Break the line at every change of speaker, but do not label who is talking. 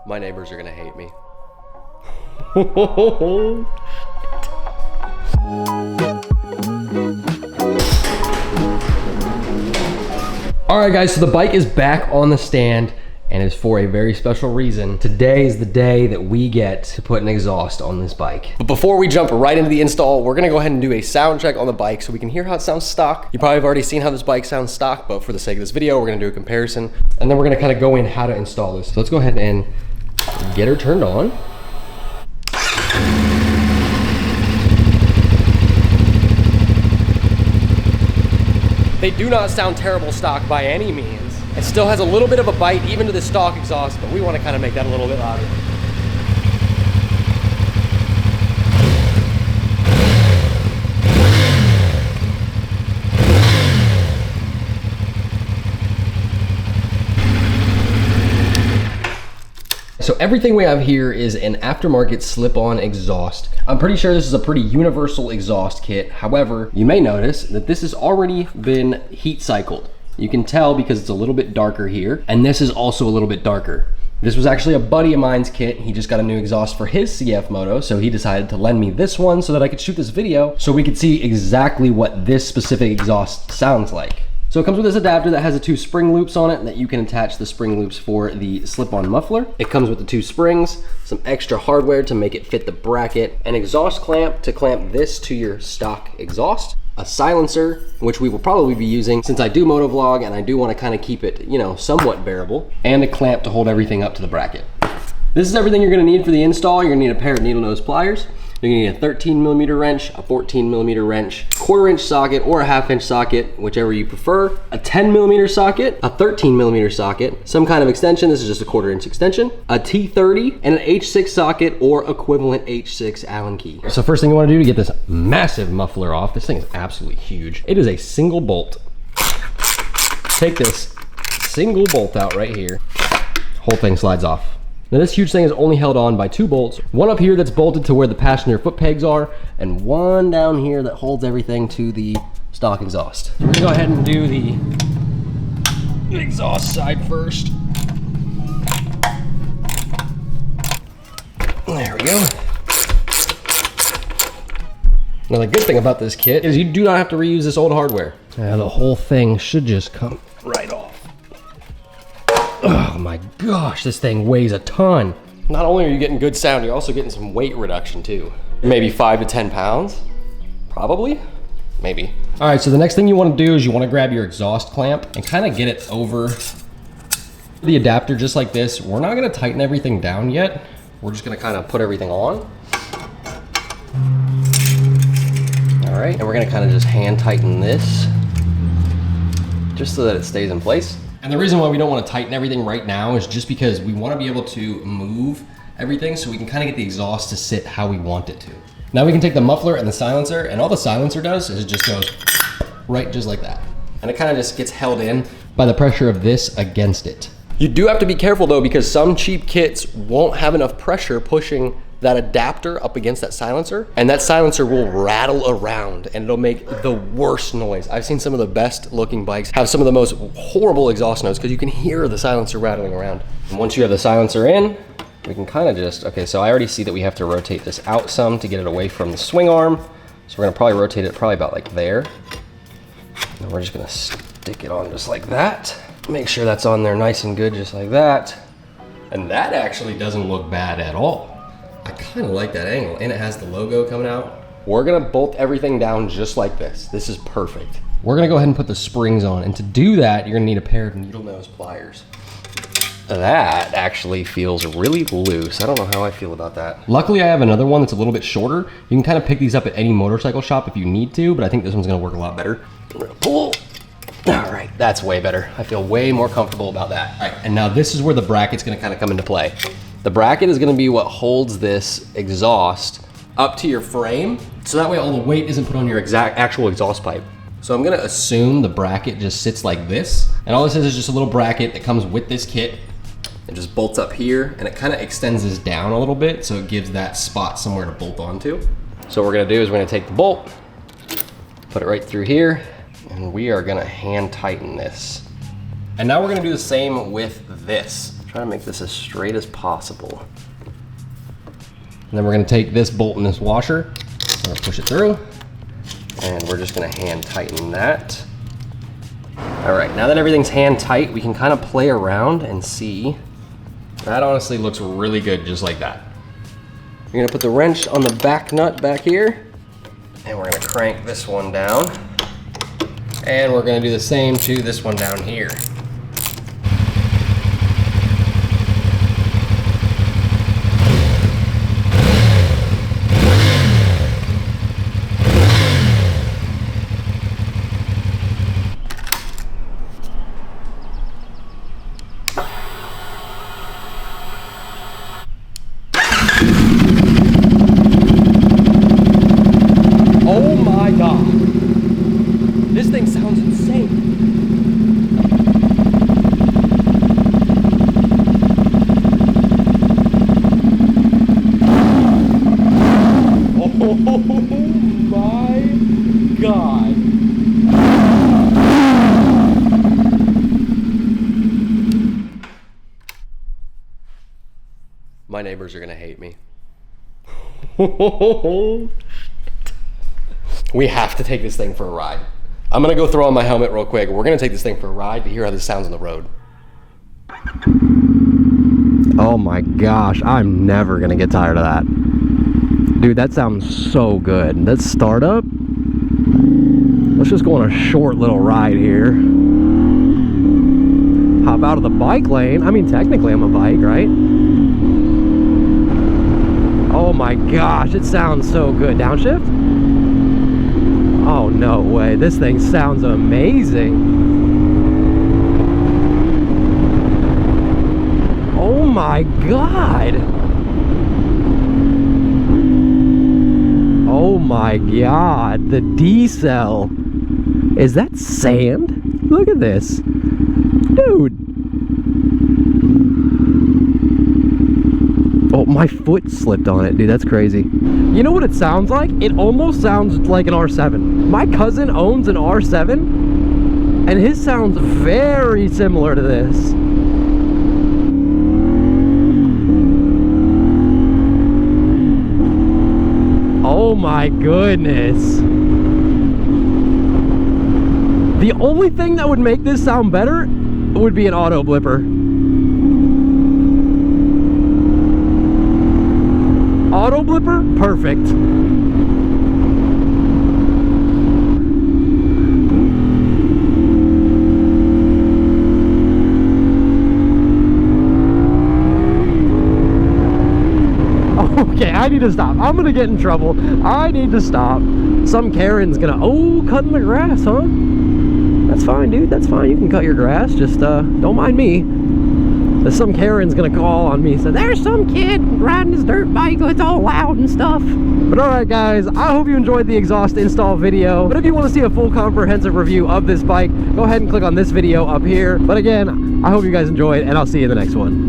My neighbors are gonna hate me. All right guys, so the bike is back on the stand and it's for a very special reason. Today is the day that we get to put an exhaust on this bike. But before we jump right into the install, we're gonna go ahead and do a sound check on the bike so we can hear how it sounds stock. You probably have already seen how this bike sounds stock, but for the sake of this video, we're gonna do a comparison. And then we're gonna kind of go in how to install this. So let's go ahead and get her turned on. They do not sound terrible stock by any means. It still has a little bit of a bite even to the stock exhaust, but we want to kind of make that a little bit louder. So everything we have here is an aftermarket slip-on exhaust. I'm pretty sure this is a pretty universal exhaust kit. However, you may notice that this has already been heat cycled. You can tell because it's a little bit darker here, and this is also a little bit darker. This was actually a buddy of mine's kit. He just got a new exhaust for his CFMOTO, so he decided to lend me this one so that I could shoot this video so we could see exactly what this specific exhaust sounds like. So it comes with this adapter that has the 2 spring loops on it that you can attach the spring loops for the slip-on muffler. It comes with the 2 springs, some extra hardware to make it fit the bracket, an exhaust clamp to clamp this to your stock exhaust, a silencer, which we will probably be using since I do motovlog and I do want to kind of keep it, you know, somewhat bearable, and a clamp to hold everything up to the bracket. This is everything you're going to need for the install. You're going to need a pair of needle nose pliers. You're gonna need a 13mm wrench, a 14mm wrench, 1/4" socket or a 1/2" socket, whichever you prefer, a 10mm socket, a 13mm socket, some kind of extension, this is just a 1/4" extension, a T30, and an H6 socket or equivalent H6 Allen key. So first thing you wanna do to get this massive muffler off, this thing is absolutely huge. It is a single bolt. Take this single bolt out right here, whole thing slides off. Now this huge thing is only held on by 2 bolts, one up here that's bolted to where the passenger foot pegs are, and one down here that holds everything to the stock exhaust. So we're gonna go ahead and do the exhaust side first. There we go. Now the good thing about this kit is you do not have to reuse this old hardware. Now the whole thing should just come right off. Oh my gosh, this thing weighs a ton. Not only are you getting good sound, you're also getting some weight reduction too. Maybe 5 to 10 pounds, probably, maybe. All right, so the next thing you wanna do is you wanna grab your exhaust clamp and kind of get it over the adapter just like this. We're not gonna tighten everything down yet. We're just gonna kind of put everything on. All right, and we're gonna kind of just hand tighten this just so that it stays in place. And the reason why we don't want to tighten everything right now is just because we want to be able to move everything so we can kind of get the exhaust to sit how we want it to. Now we can take the muffler and the silencer, and all the silencer does is it just goes right just like that. And it kind of just gets held in by the pressure of this against it. You do have to be careful though, because some cheap kits won't have enough pressure pushing that adapter up against that silencer, and that silencer will rattle around and it'll make the worst noise. I've seen some of the best looking bikes have some of the most horrible exhaust notes because you can hear the silencer rattling around. And once you have the silencer in, we can kind of just, okay, so I already see that we have to rotate this out some to get it away from the swing arm. So we're gonna probably rotate it probably about like there. And we're just gonna stick it on just like that. Make sure that's on there nice and good, just like that. And that actually doesn't look bad at all. I kind of like that angle, and it has the logo coming out. We're gonna bolt everything down just like this. This is perfect. We're gonna go ahead and put the springs on, and to do that, you're gonna need a pair of needle nose pliers. That actually feels really loose. I don't know how I feel about that. Luckily, I have another one that's a little bit shorter. You can kind of pick these up at any motorcycle shop if you need to, but I think this one's gonna work a lot better. We're gonna pull. All right, that's way better. I feel way more comfortable about that. All right, and now this is where the bracket's gonna kind of come into play. The bracket is gonna be what holds this exhaust up to your frame, so that way all the weight isn't put on your actual exhaust pipe. So I'm gonna assume the bracket just sits like this, and all this is just a little bracket that comes with this kit. It just bolts up here, and it kind of extends this down a little bit, so it gives that spot somewhere to bolt onto. So what we're gonna do is we're gonna take the bolt, put it right through here, and we are gonna hand tighten this. And now we're gonna do the same with this. Try to make this as straight as possible. And then we're gonna take this bolt and this washer, we're gonna push it through, and we're just gonna hand tighten that. All right, now that everything's hand tight, we can kind of play around and see. That honestly looks really good just like that. You're gonna put the wrench on the back nut back here, and we're gonna crank this one down. And we're gonna do the same to this one down here. Oh my God. This thing sounds insane. Oh my God. My neighbors are gonna hate me. We have to take this thing for a ride. I'm gonna go throw on my helmet real quick. We're gonna take this thing for a ride to hear how this sounds on the road. Oh my gosh, I'm never gonna get tired of that. Dude, that sounds so good. Let's start up. Let's just go on a short little ride here. Hop out of the bike lane. I mean, technically I'm a bike, right? Oh my gosh, it sounds so good. Downshift? Oh, no way. This thing sounds amazing. Oh my God. Oh my God. The D-cell. Is that sand? Look at this. Dude. Oh, my foot slipped on it, dude. That's crazy. You know what it sounds like? It almost sounds like an R7. My cousin owns an R7, and his sounds very similar to this. Oh my goodness. The only thing that would make this sound better would be an auto blipper. Auto blipper, perfect. Okay, I need to stop. I'm gonna get in trouble. I need to stop. Some Karen's gonna, oh, cutting the grass, huh? That's fine, dude, that's fine. You can cut your grass, just don't mind me. Some Karen's gonna call on me and say, there's some kid riding his dirt bike, it's all loud and stuff. But alright guys, I hope you enjoyed the exhaust install video. But if you want to see a full comprehensive review of this bike, go ahead and click on this video up here. But again, I hope you guys enjoyed, and I'll see you in the next one.